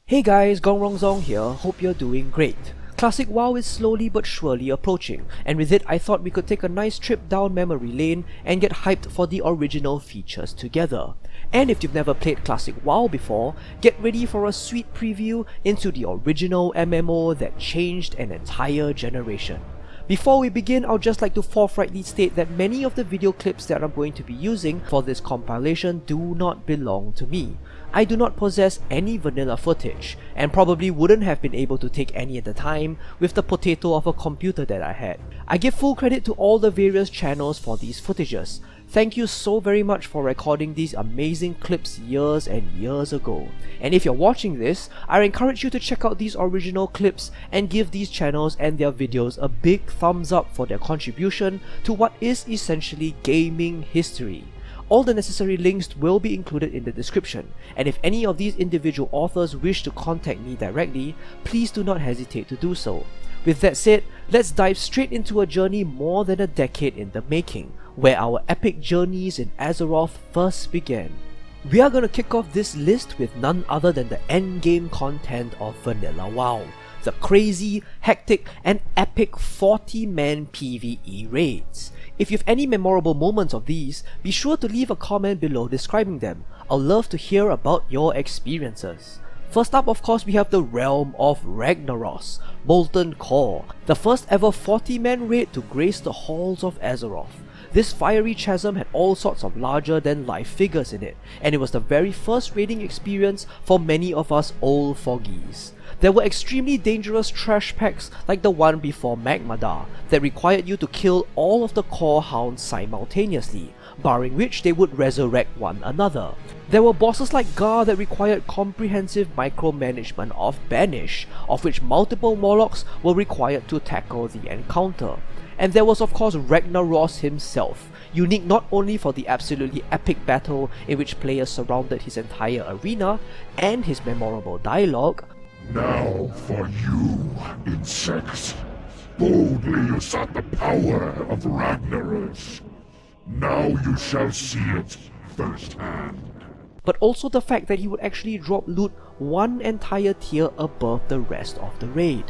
Hey guys, Gongrongzong here, hope you're doing great. Classic WoW is slowly but surely approaching, and with it I thought we could take a nice trip down memory lane and get hyped for the original features together. And if you've never played Classic WoW before, get ready for a sweet preview into the original MMO that changed an entire generation. Before we begin, I'd just like to forthrightly state that many of the video clips that I'm going to be using for this compilation do not belong to me. I do not possess any vanilla footage, and probably wouldn't have been able to take any at the time with the potato of a computer that I had. I give full credit to all the various channels for these footages. Thank you so very much for recording these amazing clips years and years ago. And if you're watching this, I encourage you to check out these original clips and give these channels and their videos a big thumbs up for their contribution to what is essentially gaming history. All the necessary links will be included in the description, and if any of these individual authors wish to contact me directly, please do not hesitate to do so. With that said, let's dive straight into a journey more than a decade in the making, where our epic journeys in Azeroth first began. We are going to kick off this list with none other than the endgame content of Vanilla WoW, the crazy, hectic, and epic 40-man PvE raids. If you have any memorable moments of these, be sure to leave a comment below describing them. I'll love to hear about your experiences. First up, of course, we have the realm of Ragnaros, Molten Core, the first ever 40-man raid to grace the halls of Azeroth. This fiery chasm had all sorts of larger-than-life figures in it, and it was the very first raiding experience for many of us old foggies. There were extremely dangerous trash packs like the one before Magmadar that required you to kill all of the core hounds simultaneously, barring which they would resurrect one another. There were bosses like Gar that required comprehensive micromanagement of Banish, of which multiple Morlocks were required to tackle the encounter. And there was of course Ragnaros himself, unique not only for the absolutely epic battle in which players surrounded his entire arena and his memorable dialogue. Now for you, insects. Boldly assert the power of Ragnaros. Now you shall see it firsthand. But also the fact that he would actually drop loot one entire tier above the rest of the raid.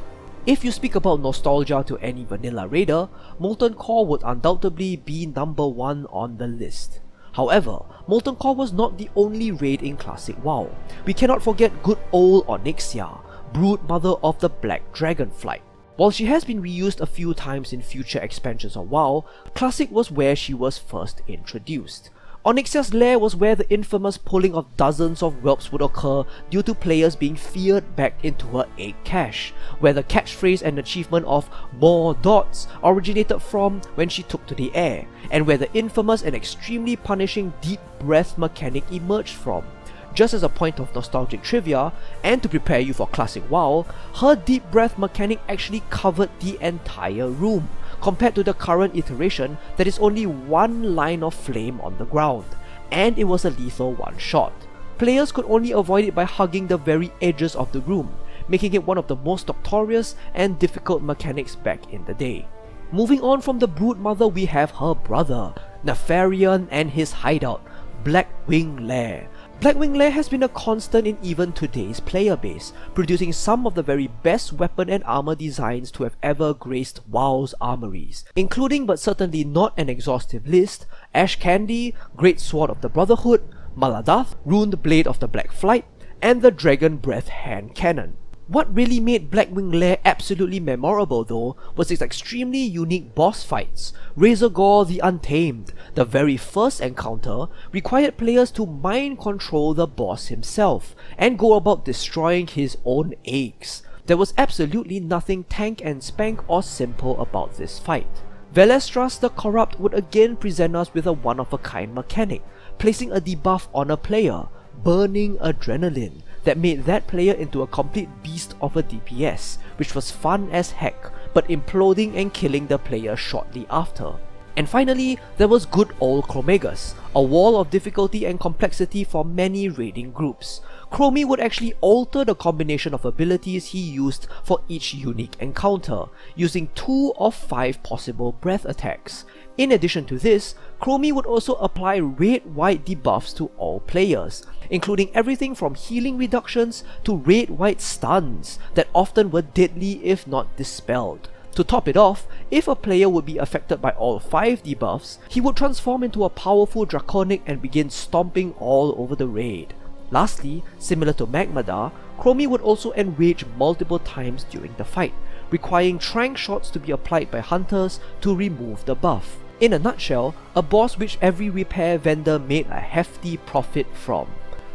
If you speak about nostalgia to any vanilla raider, Molten Core would undoubtedly be number 1 on the list. However, Molten Core was not the only raid in Classic WoW. We cannot forget good old Onyxia, brood mother of the Black Dragonflight. While she has been reused a few times in future expansions of WoW, Classic was where she was first introduced. Onyxia's lair was where the infamous pulling of dozens of whelps would occur due to players being feared back into her egg cache, where the catchphrase and achievement of "more dots" originated from when she took to the air, and where the infamous and extremely punishing deep breath mechanic emerged from. Just as a point of nostalgic trivia, and to prepare you for Classic WoW, her deep breath mechanic actually covered the entire room, compared to the current iteration that is only one line of flame on the ground, and it was a lethal one-shot. Players could only avoid it by hugging the very edges of the room, making it one of the most notorious and difficult mechanics back in the day. Moving on from the brood mother, we have her brother, Nefarian, and his hideout, Blackwing Lair. Blackwing Lair has been a constant in even today's player base, producing some of the very best weapon and armor designs to have ever graced WoW's armories, including but certainly not an exhaustive list, Ash Candy, Great Sword of the Brotherhood, Maladath, Ruined Blade of the Black Flight, and the Dragon Breath Hand Cannon. What really made Blackwing Lair absolutely memorable though was its extremely unique boss fights. Razorgore the Untamed, the very first encounter, required players to mind control the boss himself and go about destroying his own eggs. There was absolutely nothing tank and spank or simple about this fight. Velestras the Corrupt would again present us with a one-of-a-kind mechanic, placing a debuff on a player, Burning Adrenaline, that made that player into a complete beast of a DPS, which was fun as heck, but imploding and killing the player shortly after. And finally, there was good old Chromagus, a wall of difficulty and complexity for many raiding groups. Chromie would actually alter the combination of abilities he used for each unique encounter, using 2 of 5 possible breath attacks. In addition to this, Chromie would also apply raid-wide debuffs to all players, including everything from healing reductions to raid-wide stuns that often were deadly if not dispelled. To top it off, if a player would be affected by all 5 debuffs, he would transform into a powerful Draconic and begin stomping all over the raid. Lastly, similar to Magmada, Chromie would also enrage multiple times during the fight, requiring tranq shots to be applied by hunters to remove the buff. In a nutshell, a boss which every repair vendor made a hefty profit from.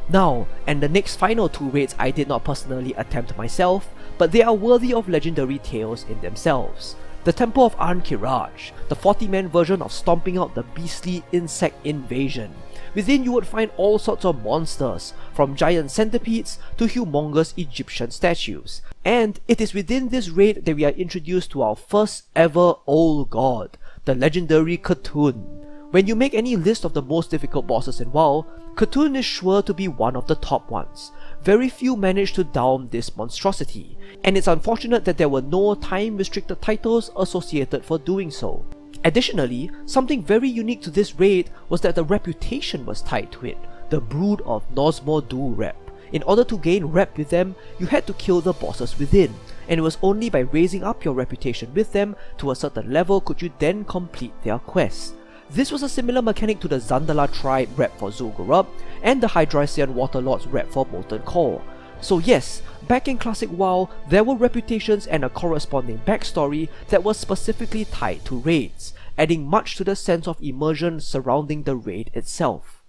Now, and the next final 2 raids I did not personally attempt myself, but they are worthy of legendary tales in themselves. The Temple of Ahn'Qiraj, the 40-man version of stomping out the beastly insect invasion. Within you would find all sorts of monsters, from giant centipedes to humongous Egyptian statues. And it is within this raid that we are introduced to our first ever old god, the legendary C'Thun. When you make any list of the most difficult bosses in WoW, C'Thun is sure to be one of the top ones. Very few manage to down this monstrosity, and it's unfortunate that there were no time-restricted titles associated for doing so. Additionally, something very unique to this raid was that the reputation was tied to it, the Brood of Nosmor-Dul-Rep. In order to gain rep with them, you had to kill the bosses within, and it was only by raising up your reputation with them to a certain level could you then complete their quest. This was a similar mechanic to the Zandala tribe rep for Zul'Gurub and the Hydrasian Waterlords rep for Molten Core. So yes, back in classic WoW, there were reputations and a corresponding backstory that was specifically tied to raids, adding much to the sense of immersion surrounding the raid itself.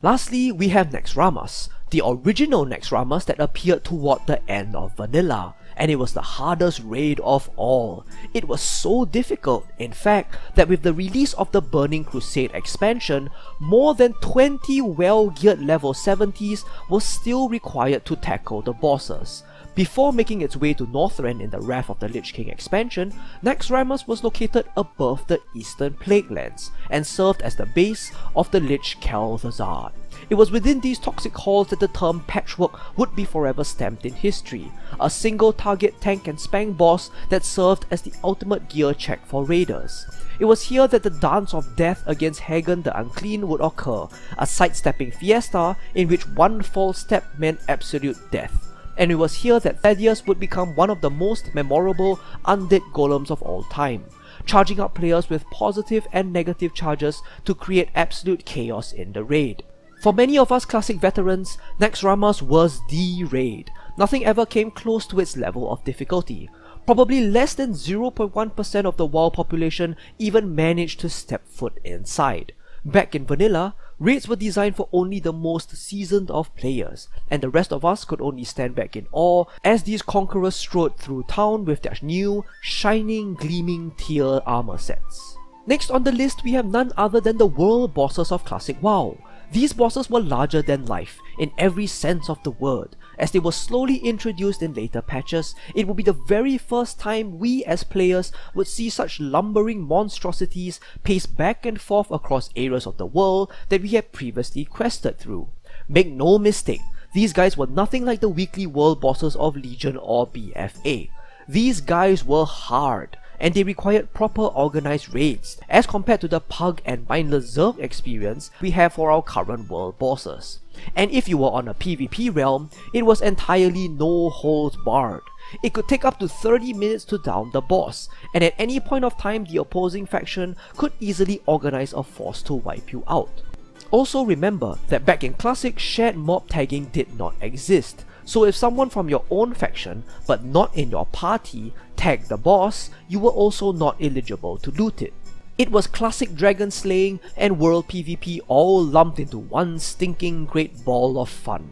Lastly, we have Naxxramas, the original Naxxramas that appeared toward the end of Vanilla, and it was the hardest raid of all. It was so difficult, in fact, that with the release of the Burning Crusade expansion, more than 20 well-geared level 70s was still required to tackle the bosses. Before making its way to Northrend in the Wrath of the Lich King expansion, Naxxramas was located above the Eastern Plaguelands, and served as the base of the Lich Kel'Thuzad. It was within these toxic halls that the term Patchwork would be forever stamped in history, a single target tank and spang boss that served as the ultimate gear check for raiders. It was here that the Dance of Death against Hagen the Unclean would occur, a sidestepping fiesta in which one false step meant absolute death. And it was here that Thaddeus would become one of the most memorable undead golems of all time, charging up players with positive and negative charges to create absolute chaos in the raid. For many of us classic veterans, Naxxramas was the raid. Nothing ever came close to its level of difficulty. Probably less than 0.1% of the WoW population even managed to step foot inside. Back in Vanilla, raids were designed for only the most seasoned of players, and the rest of us could only stand back in awe as these conquerors strode through town with their new, shining, gleaming tier armor sets. Next on the list, we have none other than the world bosses of classic WoW. These bosses were larger than life, in every sense of the word. As they were slowly introduced in later patches, it would be the very first time we as players would see such lumbering monstrosities pace back and forth across areas of the world that we had previously quested through. Make no mistake, these guys were nothing like the weekly world bosses of Legion or BFA. These guys were hard, and they required proper organized raids, as compared to the Pug and Mindless Zerg experience we have for our current world bosses. And if you were on a PvP realm, it was entirely no holds barred. It could take up to 30 minutes to down the boss, and at any point of time the opposing faction could easily organize a force to wipe you out. Also remember that back in Classic, shared mob tagging did not exist. So if someone from your own faction, but not in your party, tagged the boss, you were also not eligible to loot it. It was classic dragon slaying and world PvP all lumped into one stinking great ball of fun.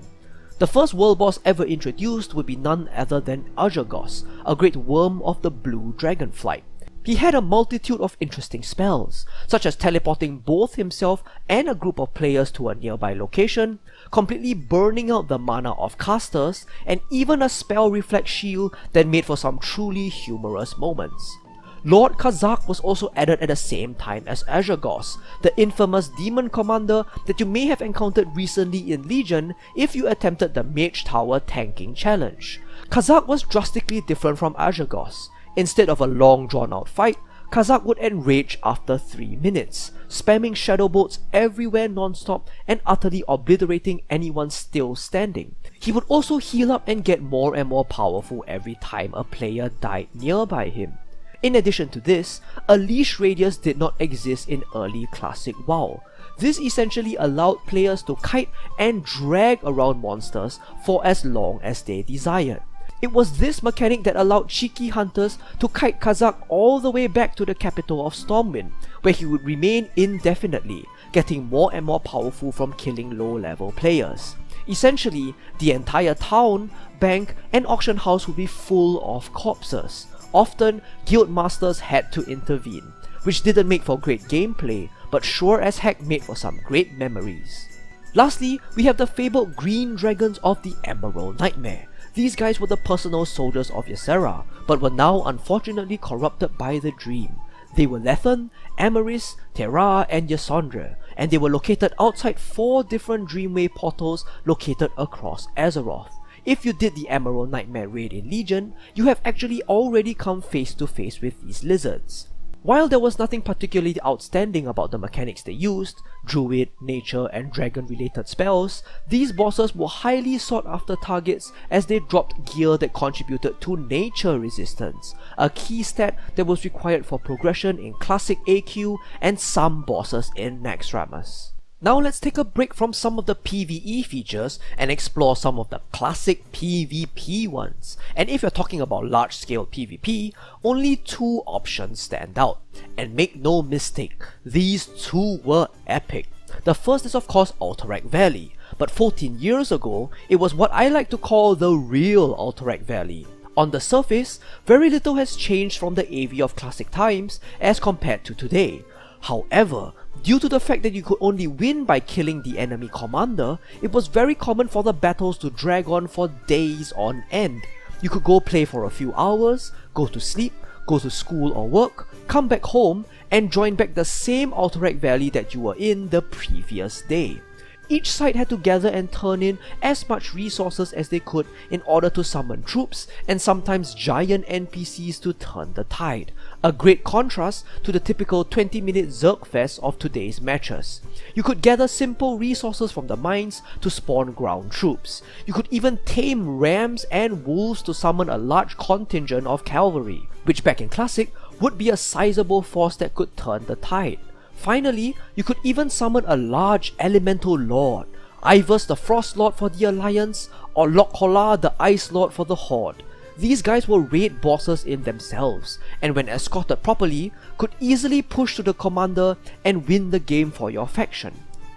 The first world boss ever introduced would be none other than Azhagos, a great worm of the blue dragonflight. He had a multitude of interesting spells, such as teleporting both himself and a group of players to a nearby location, completely burning out the mana of casters, and even a spell reflect shield that made for some truly humorous moments. Lord Khazak was also added at the same time as Azhagos, the infamous demon commander that you may have encountered recently in Legion if you attempted the Mage Tower tanking challenge. Khazak was drastically different from Azhagos. Instead of a long drawn out fight, Cstrike would enrage after 3 minutes, spamming shadow bolts everywhere non-stop and utterly obliterating anyone still standing. He would also heal up and get more and more powerful every time a player died nearby him. In addition to this, a leash radius did not exist in early classic WoW. This essentially allowed players to kite and drag around monsters for as long as they desired. It was this mechanic that allowed cheeky hunters to kite Cstrike all the way back to the capital of Stormwind, where he would remain indefinitely, getting more and more powerful from killing low-level players. Essentially, the entire town, bank, and auction house would be full of corpses. Often, guild masters had to intervene, which didn't make for great gameplay, but sure as heck made for some great memories. Lastly, we have the fabled green dragons of the Emerald Nightmare. These guys were the personal soldiers of Ysera, but were now unfortunately corrupted by the Dream. They were Lethen, Amaris, Terra, and Ysondre, and they were located outside 4 different Dreamway portals located across Azeroth. If you did the Emerald Nightmare raid in Legion, you have actually already come face to face with these lizards. While there was nothing particularly outstanding about the mechanics they used, druid, nature, and dragon related spells, these bosses were highly sought after targets as they dropped gear that contributed to nature resistance, a key stat that was required for progression in classic AQ and some bosses in Naxxramas. Now let's take a break from some of the PvE features and explore some of the classic PvP ones. And if you're talking about large-scale PvP, only 2 options stand out. And make no mistake, these 2 were epic. The first is of course Alterac Valley, but 14 years ago, it was what I like to call the real Alterac Valley. On the surface, very little has changed from the AV of classic times as compared to today. However, due to the fact that you could only win by killing the enemy commander, it was very common for the battles to drag on for days on end. You could go play for a few hours, go to sleep, go to school or work, come back home, and join back the same Alterac Valley that you were in the previous day. Each side had to gather and turn in as much resources as they could in order to summon troops and sometimes giant NPCs to turn the tide. A great contrast to the typical 20-minute Zergfest of today's matches. You could gather simple resources from the mines to spawn ground troops. You could even tame rams and wolves to summon a large contingent of cavalry, which back in Classic would be a sizable force that could turn the tide. Finally, you could even summon a large elemental lord, Ivers the Frost Lord for the Alliance, or Lokholar the Ice Lord for the Horde. These guys were raid bosses in themselves, and when escorted properly, could easily push to the commander and win the game for your faction.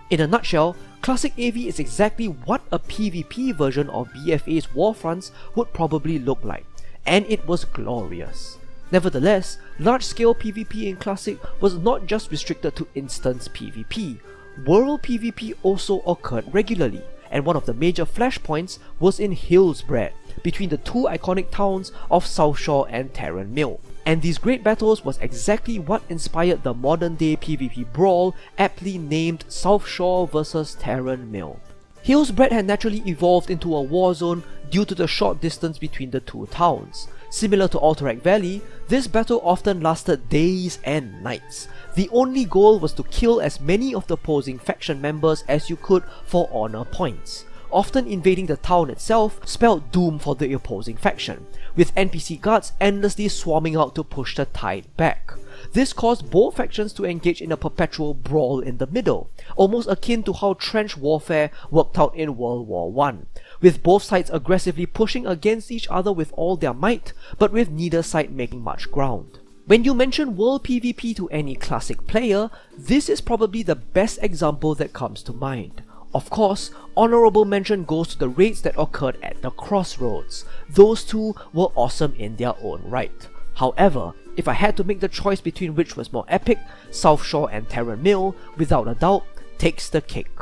In a nutshell, Classic AV is exactly what a PvP version of BFA's Warfronts would probably look like, and it was glorious. Nevertheless, large-scale PvP in Classic was not just restricted to instance PvP. World PvP also occurred regularly, and one of the major flashpoints was in Hillsbred, between the 2 iconic towns of Southshore and Terran Mill. And these great battles was exactly what inspired the modern-day PvP brawl aptly named Southshore vs Terran Mill. Hillsbred had naturally evolved into a war zone due to the short distance between the 2 towns. Similar to Alterac Valley, this battle often lasted days and nights. The only goal was to kill as many of the opposing faction members as you could for honor points. Often invading the town itself spelled doom for the opposing faction, with NPC guards endlessly swarming out to push the tide back. This caused both factions to engage in a perpetual brawl in the middle, almost akin to how trench warfare worked out in World War I, with both sides aggressively pushing against each other with all their might, but with neither side making much ground. When you mention World PvP to any Classic player, this is probably the best example that comes to mind. Of course, honorable mention goes to the raids that occurred at the Crossroads. Those 2 were awesome in their own right. However, if I had to make the choice between which was more epic, Southshore and Terran Mill, without a doubt, takes the cake.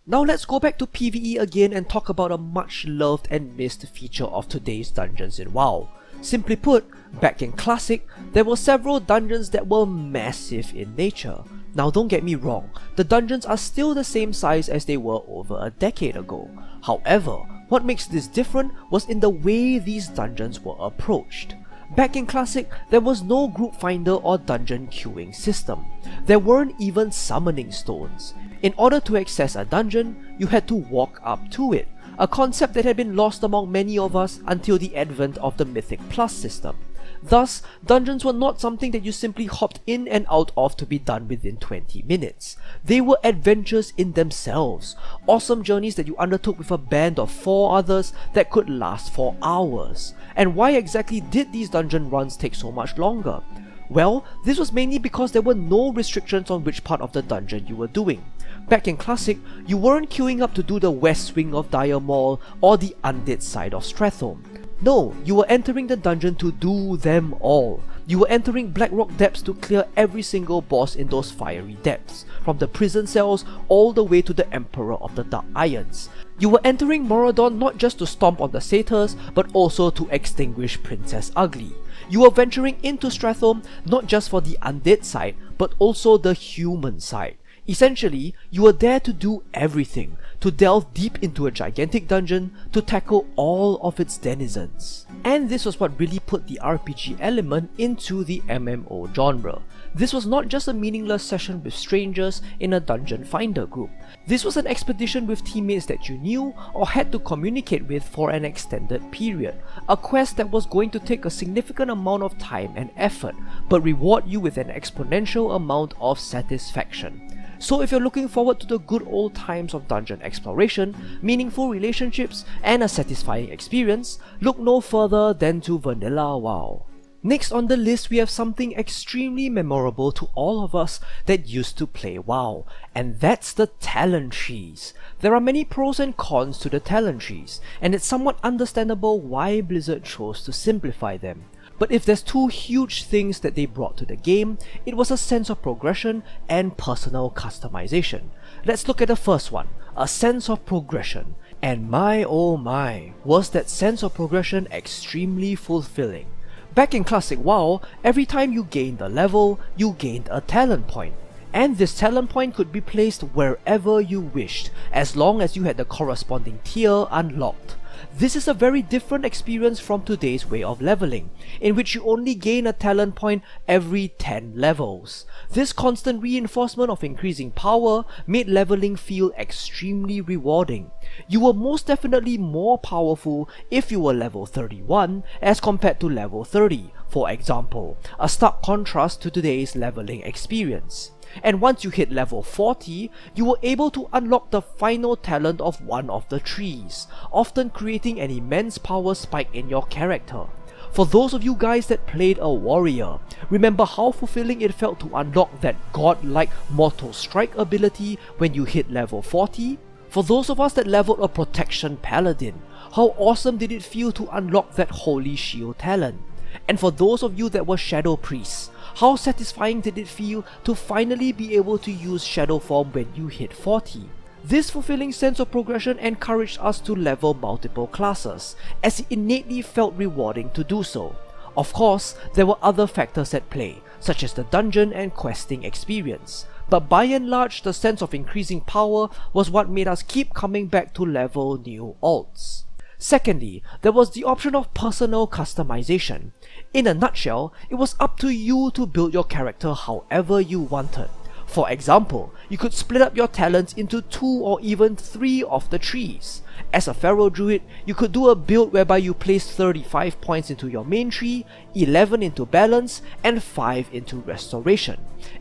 Now let's go back to PvE again and talk about a much loved and missed feature of today's dungeons in WoW. Simply put, back in Classic, there were several dungeons that were massive in nature. Now don't get me wrong, the dungeons are still the same size as they were over a decade ago. However, what makes this different was in the way these dungeons were approached. Back in Classic, there was no group finder or dungeon queuing system. There weren't even summoning stones. In order to access a dungeon, you had to walk up to it, a concept that had been lost among many of us until the advent of the Mythic Plus system. Thus, dungeons were not something that you simply hopped in and out of to be done within 20 minutes. They were adventures in themselves, awesome journeys that you undertook with a band of 4 others that could last for hours. And why exactly did these dungeon runs take so much longer? Well, this was mainly because there were no restrictions on which part of the dungeon you were doing. Back in Classic, you weren't queuing up to do the west wing of Dire Maul or the undead side of Strathome. No, you were entering the dungeon to do them all. You were entering Blackrock depths to clear every single boss in those fiery depths, from the prison cells all the way to the Emperor of the Dark Irons. You were entering Moradon not just to stomp on the satyrs, but also to extinguish Princess Ugly. You were venturing into Strathome not just for the undead side, but also the human side. Essentially, you were there to do everything, to delve deep into a gigantic dungeon, to tackle all of its denizens. And this was what really put the RPG element into the MMO genre. This was not just a meaningless session with strangers in a dungeon finder group. This was an expedition with teammates that you knew or had to communicate with for an extended period. A quest that was going to take a significant amount of time and effort, but reward you with an exponential amount of satisfaction. So if you're looking forward to the good old times of dungeon exploration, meaningful relationships, and a satisfying experience, look no further than to Vanilla WoW. Next on the list, we have something extremely memorable to all of us that used to play WoW, and that's the talent trees. There are many pros and cons to the talent trees, and it's somewhat understandable why Blizzard chose to simplify them. But if there's 2 huge things that they brought to the game, it was a sense of progression and personal customization. Let's look at the first one, a sense of progression. And my oh my, was that sense of progression extremely fulfilling. Back in Classic WoW, every time you gained a level, you gained a talent point. And this talent point could be placed wherever you wished, as long as you had the corresponding tier unlocked. This is a very different experience from today's way of leveling, in which you only gain a talent point every 10 levels. This constant reinforcement of increasing power made leveling feel extremely rewarding. You were most definitely more powerful if you were level 31 as compared to level 30, for example, a stark contrast to today's leveling experience. And once you hit level 40, you were able to unlock the final talent of one of the trees, often creating an immense power spike in your character. For those of you guys that played a warrior, remember how fulfilling it felt to unlock that godlike Mortal Strike ability when you hit level 40? For those of us that leveled a Protection Paladin, how awesome did it feel to unlock that Holy Shield talent? And for those of you that were Shadow Priests, how satisfying did it feel to finally be able to use Shadow Form when you hit 40? This fulfilling sense of progression encouraged us to level multiple classes, as it innately felt rewarding to do so. Of course, there were other factors at play, such as the dungeon and questing experience, but by and large, the sense of increasing power was what made us keep coming back to level new alts. Secondly, there was the option of personal customization. In a nutshell, it was up to you to build your character however you wanted. For example, you could split up your talents into 2 or even 3 of the trees. As a Pharaoh Druid, you could do a build whereby you placed 35 points into your main tree, 11 into balance, and 5 into restoration.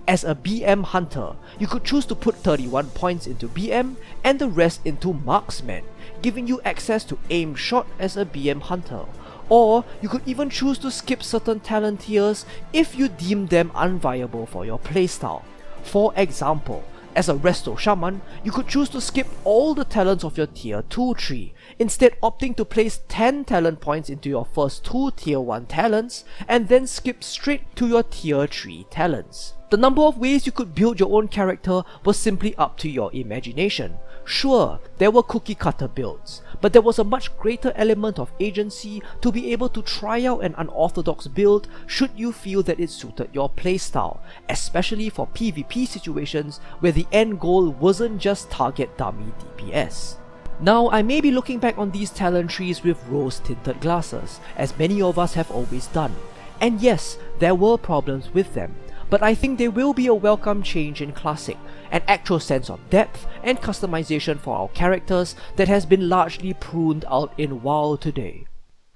As a BM Hunter, you could choose to put 31 points into BM and the rest into Marksman, giving you access to aim shot as a BM Hunter. Or you could even choose to skip certain talent tiers if you deem them unviable for your playstyle. For example, as a Resto Shaman, you could choose to skip all the talents of your tier 2 tree, instead opting to place 10 talent points into your first 2 tier 1 talents, and then skip straight to your tier 3 talents. The number of ways you could build your own character was simply up to your imagination. Sure, there were cookie cutter builds, but there was a much greater element of agency to be able to try out an unorthodox build should you feel that it suited your playstyle, especially for PvP situations where the end goal wasn't just target dummy DPS. Now, I may be looking back on these talent trees with rose-tinted glasses, as many of us have always done. And yes, there were problems with them, but I think they will be a welcome change in Classic, an actual sense of depth and customization for our characters that has been largely pruned out in WoW today.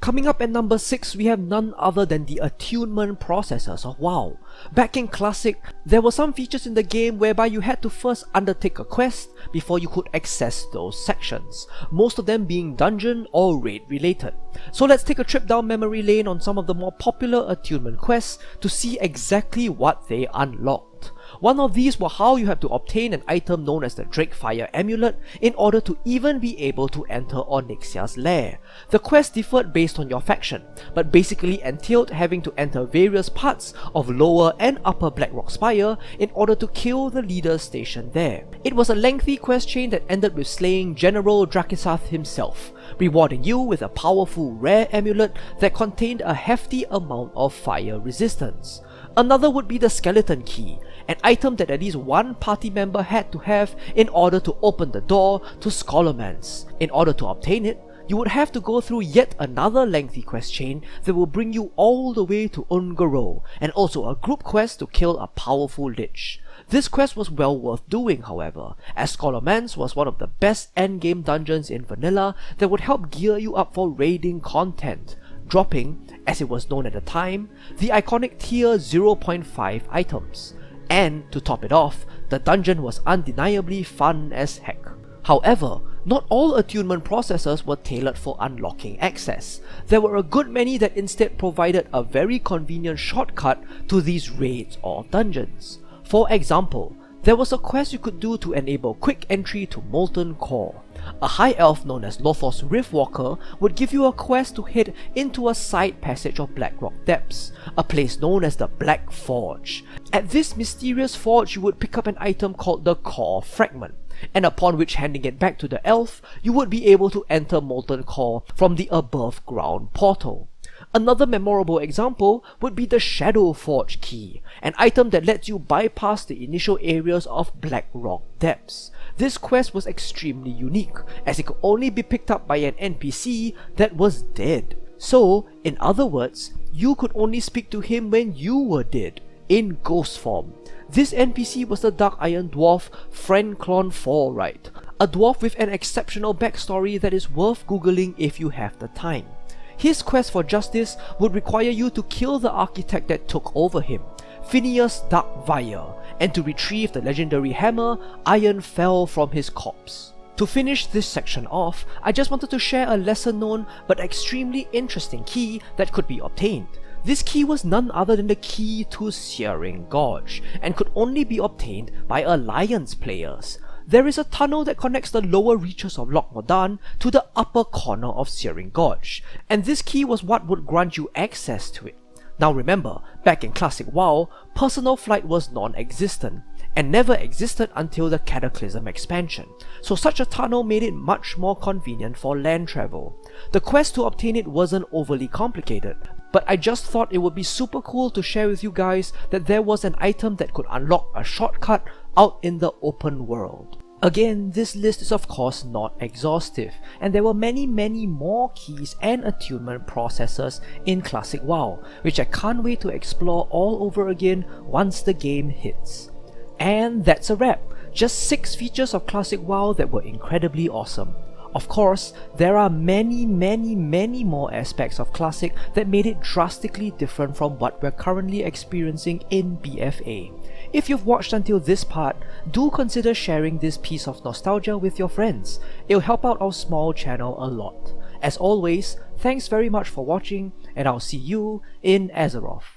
Coming up at number 6, we have none other than the Attunement processors of WoW. Back in Classic, there were some features in the game whereby you had to first undertake a quest before you could access those sections, most of them being dungeon or raid related. So let's take a trip down memory lane on some of the more popular Attunement quests to see exactly what they unlocked. One of these were how you have to obtain an item known as the Drakefire Amulet in order to even be able to enter Onyxia's lair. The quest differed based on your faction, but basically entailed having to enter various parts of Lower and Upper Blackrock Spire in order to kill the leaders stationed there. It was a lengthy quest chain that ended with slaying General Drakisath himself, rewarding you with a powerful rare amulet that contained a hefty amount of fire resistance. Another would be the Skeleton Key, an item that at least one party member had to have in order to open the door to Scholomance. In order to obtain it, you would have to go through yet another lengthy quest chain that will bring you all the way to Ungaro, and also a group quest to kill a powerful lich. This quest was well worth doing, however, as Scholomance was one of the best endgame dungeons in vanilla that would help gear you up for raiding content, dropping, as it was known at the time, the iconic tier 0.5 items. And to top it off, the dungeon was undeniably fun as heck. However, not all attunement processors were tailored for unlocking access. There were a good many that instead provided a very convenient shortcut to these raids or dungeons. For example, there was a quest you could do to enable quick entry to Molten Core. A high elf known as Lothos Riftwalker would give you a quest to head into a side passage of Blackrock Depths, a place known as the Black Forge. At this mysterious forge, you would pick up an item called the Core Fragment, and upon which handing it back to the elf, you would be able to enter Molten Core from the above ground portal. Another memorable example would be the Shadow Forge Key, an item that lets you bypass the initial areas of Blackrock Depths. This quest was extremely unique, as it could only be picked up by an NPC that was dead. So, in other words, you could only speak to him when you were dead, in ghost form. This NPC was the Dark Iron Dwarf Frenclon Forright, a dwarf with an exceptional backstory that is worth googling if you have the time. His quest for justice would require you to kill the architect that took over him, Phineas Darkvire, and to retrieve the legendary hammer Iron Fell from his corpse. To finish this section off, I just wanted to share a lesser known but extremely interesting key that could be obtained. This key was none other than the key to Searing Gorge, and could only be obtained by Alliance players. There is a tunnel that connects the lower reaches of Loch Modan to the upper corner of Searing Gorge, and this key was what would grant you access to it. Now remember, back in Classic WoW, personal flight was non-existent, and never existed until the Cataclysm expansion, so such a tunnel made it much more convenient for land travel. The quest to obtain it wasn't overly complicated, but I just thought it would be super cool to share with you guys that there was an item that could unlock a shortcut out in the open world. Again, this list is of course not exhaustive, and there were many more keys and attunement processors in Classic WoW, which I can't wait to explore all over again once the game hits. And that's a wrap! Just 6 features of Classic WoW that were incredibly awesome. Of course, there are many more aspects of Classic that made it drastically different from what we're currently experiencing in BFA. If you've watched until this part, do consider sharing this piece of nostalgia with your friends. It'll help out our small channel a lot. As always, thanks very much for watching, and I'll see you in Azeroth.